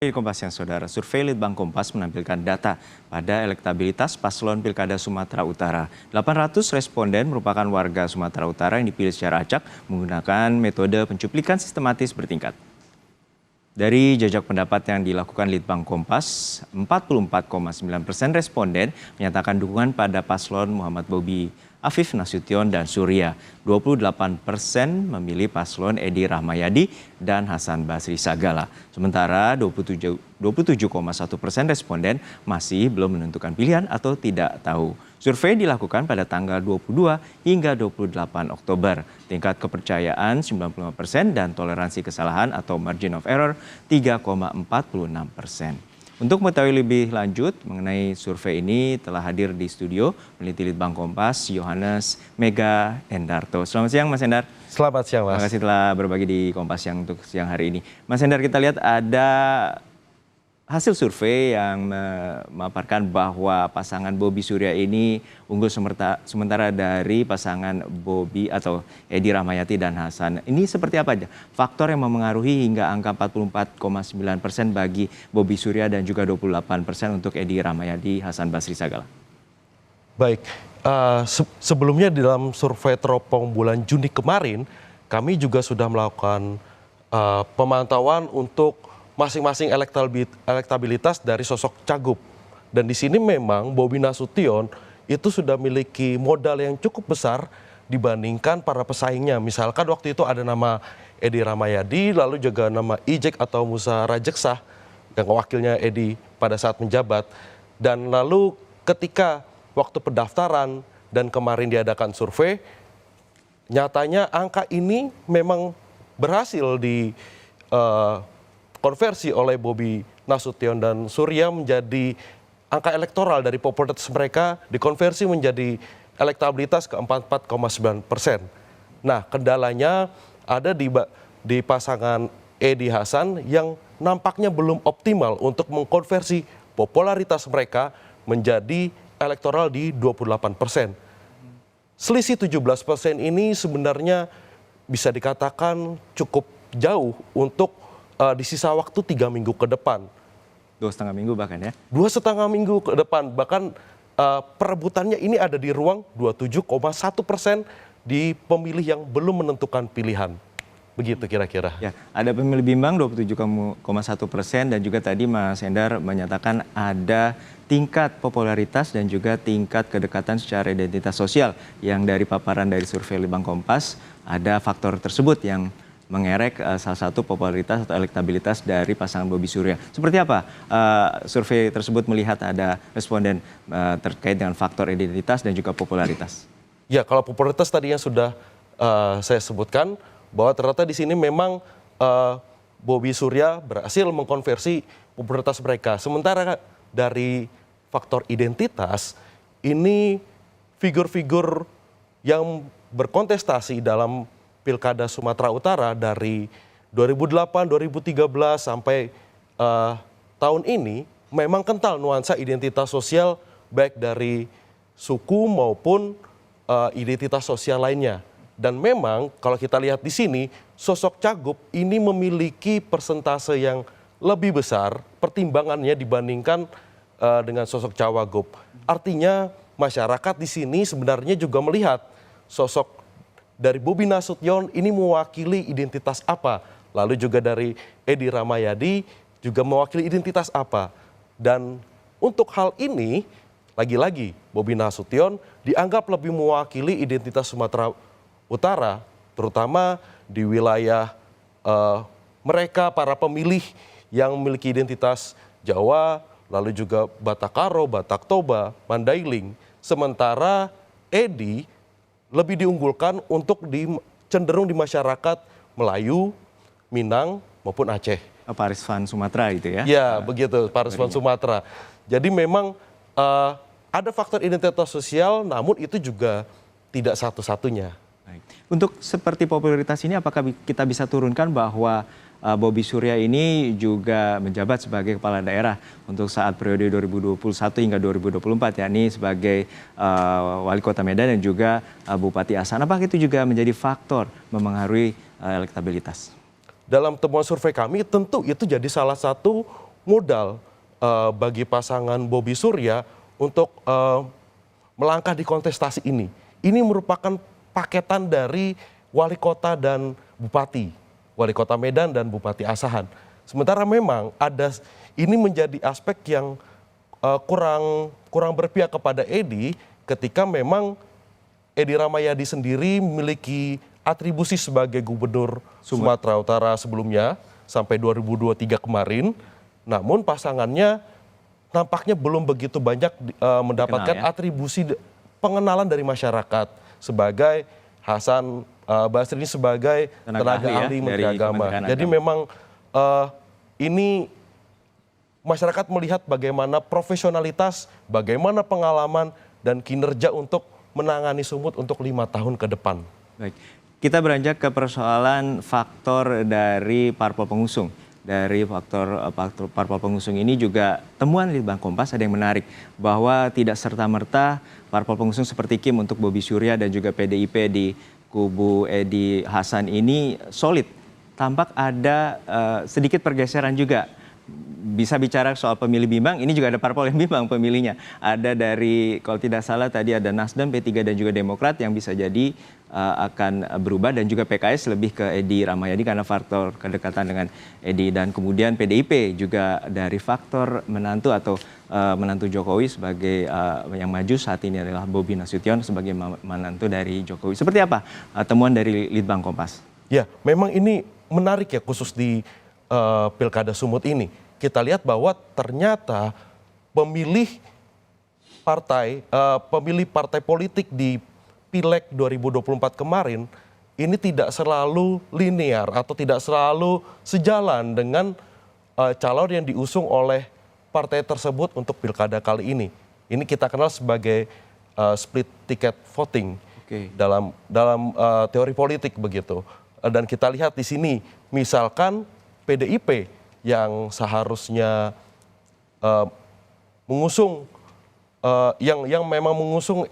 Di Kompas yang Saudara, survei Litbang Kompas menampilkan data pada elektabilitas paslon Pilkada Sumatera Utara. 800 responden merupakan warga Sumatera Utara yang dipilih secara acak menggunakan metode pencuplikan sistematis bertingkat. Dari jajak pendapat yang dilakukan Litbang Kompas, 44,9% responden menyatakan dukungan pada paslon Muhammad Bobi Afif Nasution dan Surya. 28% memilih paslon Edi Rahmayadi dan Hasan Basri Sagala. Sementara 27,1% responden masih belum menentukan pilihan atau tidak tahu. Survei dilakukan pada tanggal 22 hingga 28 Oktober. Tingkat kepercayaan 95% dan toleransi kesalahan atau margin of error 3,46%. Untuk mengetahui lebih lanjut mengenai survei ini telah hadir di studio peneliti Litbang Kompas, Yohanes Mega Endarto. Selamat siang Mas Endar. Selamat siang Mas. Terima kasih telah berbagi di Kompas yang untuk siang hari ini. Mas Endar, kita lihat ada hasil survei yang memaparkan bahwa pasangan Bobi Surya ini unggul sementara dari pasangan Bobi atau Edi Rahmayadi dan Hasan. Ini seperti apa aja faktor yang memengaruhi hingga angka 44,9% bagi Bobi Surya dan juga 28% untuk Edi Rahmayadi, Hasan Basri Sagala? Baik, sebelumnya di dalam survei teropong bulan Juni kemarin, kami juga sudah melakukan pemantauan untuk masing-masing elektabilitas dari sosok cagup. Dan di sini memang Bobi Nasution itu sudah memiliki modal yang cukup besar dibandingkan para pesaingnya. Misalkan waktu itu ada nama Edi Rahmayadi, lalu juga nama Ijek atau Musa Rajeksah yang wakilnya Edi pada saat menjabat. Dan lalu ketika waktu pendaftaran dan kemarin diadakan survei, nyatanya angka ini memang berhasil di konversi oleh Bobi Nasution dan Surya menjadi angka elektoral dari popularitas mereka dikonversi menjadi elektabilitas ke 44,9%. Nah, kendalanya ada di pasangan Edi Hasan yang nampaknya belum optimal untuk mengkonversi popularitas mereka menjadi elektoral di 28%. Selisih 17% ini sebenarnya bisa dikatakan cukup jauh untuk di sisa waktu 3 minggu ke depan. 2,5 minggu bahkan ya? 2,5 minggu ke depan, bahkan perebutannya ini ada di ruang 27,1% di pemilih yang belum menentukan pilihan. Begitu kira-kira. Ya, ada pemilih bimbang 27,1% dan juga tadi Mas Endar menyatakan ada tingkat popularitas dan juga tingkat kedekatan secara identitas sosial yang dari paparan dari survei Litbang Kompas ada faktor tersebut yang mengerek salah satu popularitas atau elektabilitas dari pasangan Bobi Surya. Seperti apa survei tersebut melihat ada responden terkait dengan faktor identitas dan juga popularitas? Ya, kalau popularitas tadi yang sudah saya sebutkan bahwa ternyata di sini memang Bobi Surya berhasil mengkonversi popularitas mereka. Sementara dari faktor identitas ini figur-figur yang berkontestasi dalam Pilkada Sumatera Utara dari 2008, 2013 sampai tahun ini memang kental nuansa identitas sosial baik dari suku maupun identitas sosial lainnya. Dan memang kalau kita lihat di sini sosok cagup ini memiliki persentase yang lebih besar pertimbangannya dibandingkan dengan sosok cawagup. Artinya masyarakat di sini sebenarnya juga melihat sosok dari Bobi Nasution ini mewakili identitas apa, lalu juga dari Edi Rahmayadi juga mewakili identitas apa. Dan untuk hal ini, lagi-lagi Bobi Nasution dianggap lebih mewakili identitas Sumatera Utara, terutama di wilayah mereka para pemilih yang memiliki identitas Jawa, lalu juga Batak Karo, Batak Toba, Mandailing. Sementara Edi lebih diunggulkan untuk cenderung di masyarakat Melayu, Minang maupun Aceh. Pariswan Sumatera gitu ya? Ya, begitu, Pariswan Sumatera. Jadi memang ada faktor identitas sosial, namun itu juga tidak satu-satunya. Baik. Untuk seperti popularitas ini, apakah kita bisa turunkan bahwa Bobi Surya ini juga menjabat sebagai kepala daerah untuk saat periode 2021 hingga 2024, yakni sebagai wali kota Medan dan juga Bupati Asahan. Apakah itu juga menjadi faktor memengaruhi elektabilitas? Dalam temuan survei kami tentu itu jadi salah satu modal bagi pasangan Bobi Surya untuk melangkah di kontestasi ini. Ini merupakan paketan dari wali kota dan bupati, wali kota Medan dan Bupati Asahan. Sementara memang ini menjadi aspek yang kurang berpihak kepada Edi ketika memang Edi Rahmayadi sendiri memiliki atribusi sebagai gubernur Sumatera Utara sebelumnya sampai 2023 kemarin. Namun pasangannya nampaknya belum begitu banyak mendapatkan atribusi pengenalan dari masyarakat sebagai Hasan Basri ini sebagai tenaga ahli Menteri Agama. Jadi memang ini masyarakat melihat bagaimana profesionalitas, bagaimana pengalaman dan kinerja untuk menangani Sumut untuk 5 tahun ke depan. Baik, kita beranjak ke persoalan faktor dari parpol pengusung. Dari faktor parpol pengusung ini juga temuan Litbang Kompas ada yang menarik bahwa tidak serta-merta parpol pengusung seperti Kim untuk Bobi Surya dan juga PDIP di kubu Edi Hasan ini solid. Tampak ada sedikit pergeseran juga. Bisa bicara soal pemilih bimbang, ini juga ada parpol yang bimbang pemilihnya. Ada dari, kalau tidak salah tadi ada Nasdem, P3 dan juga Demokrat yang bisa jadi akan berubah, dan juga PKS lebih ke Edi Rahmayadi karena faktor kedekatan dengan Edi, dan kemudian PDIP juga dari faktor menantu atau menantu Jokowi sebagai yang maju saat ini adalah Bobi Nasution sebagai menantu dari Jokowi. Seperti apa temuan dari Litbang Kompas? Ya, memang ini menarik ya khusus di Pilkada Sumut ini. Kita lihat bahwa ternyata pemilih partai politik di Pileg 2024 kemarin ini tidak selalu linear atau tidak selalu sejalan dengan calon yang diusung oleh partai tersebut untuk Pilkada kali ini. Ini kita kenal sebagai split ticket voting dalam teori politik begitu. Dan kita lihat di sini misalkan PDIP yang seharusnya mengusung yang memang mengusung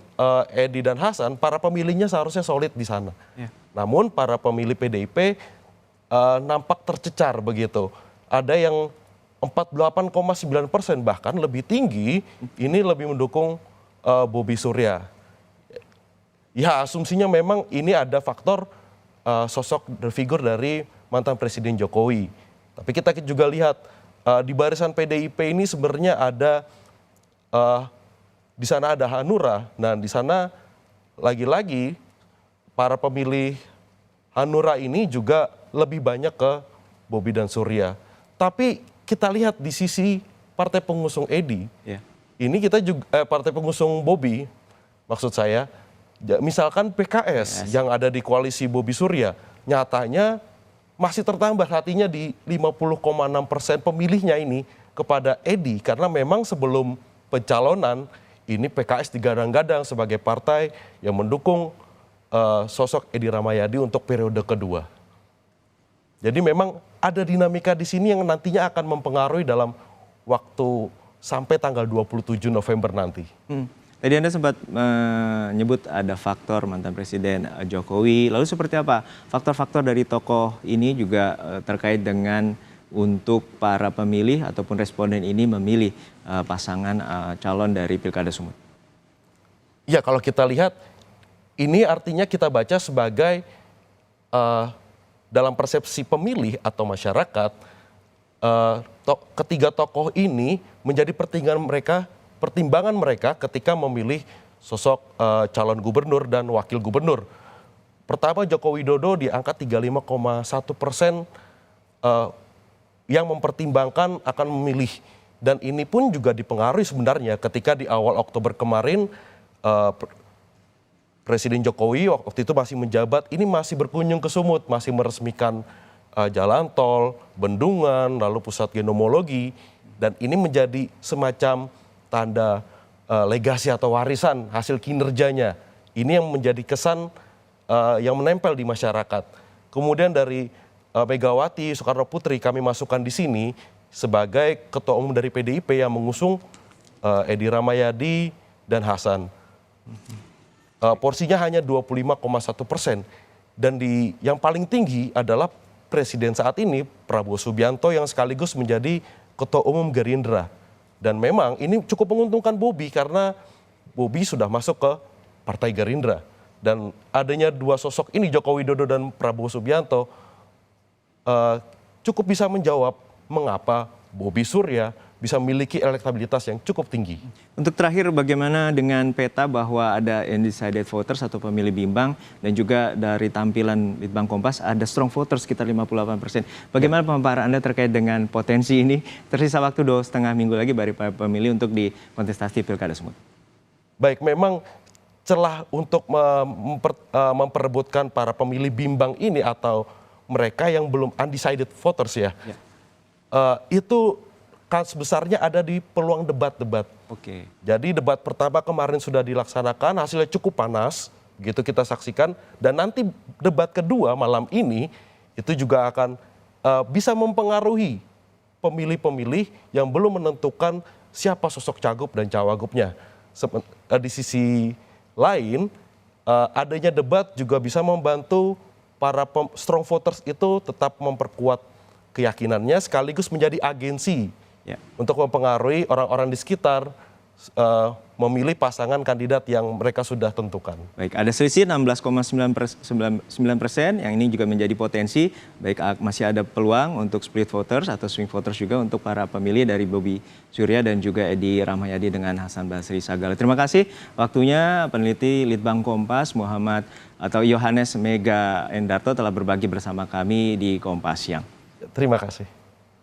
Edi dan Hasan, para pemilihnya seharusnya solid di sana. Namun para pemilih PDIP nampak tercecar begitu. Ada yang 48,9%, bahkan lebih tinggi ini lebih mendukung Bobi Surya. Ya, asumsinya memang ini ada faktor sosok dan figur dari mantan Presiden Jokowi. Tapi kita juga lihat di barisan PDIP ini sebenarnya ada di sana ada Hanura. Nah, di sana lagi-lagi para pemilih Hanura ini juga lebih banyak ke Bobi dan Surya. Tapi kita lihat di sisi partai pengusung Edi, ini kita juga partai pengusung Bobi, maksud saya, misalkan PKS yang ada di koalisi Bobi Surya, nyatanya masih tertambah hatinya di 50,6% pemilihnya ini kepada Edi, karena memang sebelum pencalonan ini PKS digadang-gadang sebagai partai yang mendukung sosok Edi Rahmayadi untuk periode kedua. Jadi memang ada dinamika di sini yang nantinya akan mempengaruhi dalam waktu sampai tanggal 27 November nanti. Tadi Anda sempat menyebut ada faktor mantan Presiden Jokowi. Lalu seperti apa faktor-faktor dari tokoh ini juga terkait dengan untuk para pemilih ataupun responden ini memilih pasangan calon dari Pilkada Sumut? Ya, kalau kita lihat ini artinya kita baca sebagai dalam persepsi pemilih atau masyarakat, ketiga tokoh ini menjadi pertimbangan mereka ketika memilih sosok calon gubernur dan wakil gubernur. Pertama, Joko Widodo di angka 35,1% yang mempertimbangkan akan memilih. Dan ini pun juga dipengaruhi sebenarnya ketika di awal Oktober kemarin Presiden Jokowi waktu itu masih menjabat, ini masih berkunjung ke Sumut, masih meresmikan jalan tol, bendungan, lalu pusat genomologi. Dan ini menjadi semacam tanda legasi atau warisan hasil kinerjanya. Ini yang menjadi kesan yang menempel di masyarakat. Kemudian dari Megawati Soekarno Putri kami masukkan di sini sebagai ketua umum dari PDIP yang mengusung Edi Rahmayadi dan Hasan. Porsinya hanya 25,1%. Dan yang paling tinggi adalah Presiden saat ini Prabowo Subianto yang sekaligus menjadi Ketua Umum Gerindra. Dan memang ini cukup menguntungkan Bobi karena Bobi sudah masuk ke Partai Gerindra. Dan adanya dua sosok ini, Joko Widodo dan Prabowo Subianto, cukup bisa menjawab mengapa Bobi Surya bisa memiliki elektabilitas yang cukup tinggi. Untuk terakhir, bagaimana dengan peta bahwa ada undecided voters atau pemilih bimbang, dan juga dari tampilan Litbang Kompas ada strong voters sekitar 58%. Bagaimana pemaparan Anda terkait dengan potensi ini? Tersisa waktu 2,5 minggu lagi bagi para pemilih untuk di kontestasi Pilkada Sumut. Baik, memang celah untuk memperebutkan para pemilih bimbang ini atau mereka yang belum undecided voters ya. Itu kans besarnya ada di peluang debat-debat. Oke. Jadi debat pertama kemarin sudah dilaksanakan, hasilnya cukup panas, gitu kita saksikan. Dan nanti debat kedua malam ini itu juga akan bisa mempengaruhi pemilih-pemilih yang belum menentukan siapa sosok cagup dan cawagupnya. Di sisi lain, adanya debat juga bisa membantu para strong voters itu tetap memperkuat keyakinannya sekaligus menjadi agensi untuk mempengaruhi orang-orang di sekitar memilih pasangan kandidat yang mereka sudah tentukan. Baik, ada selisih 16,9%, yang ini juga menjadi potensi. Baik, masih ada peluang untuk split voters atau swing voters juga untuk para pemilih dari Bobi Surya dan juga Edi Rahmayadi dengan Hasan Basri Sagala. Terima kasih waktunya peneliti Litbang Kompas Muhammad atau Yohanes Mega Endarto telah berbagi bersama kami di Kompas Siang. Terima kasih.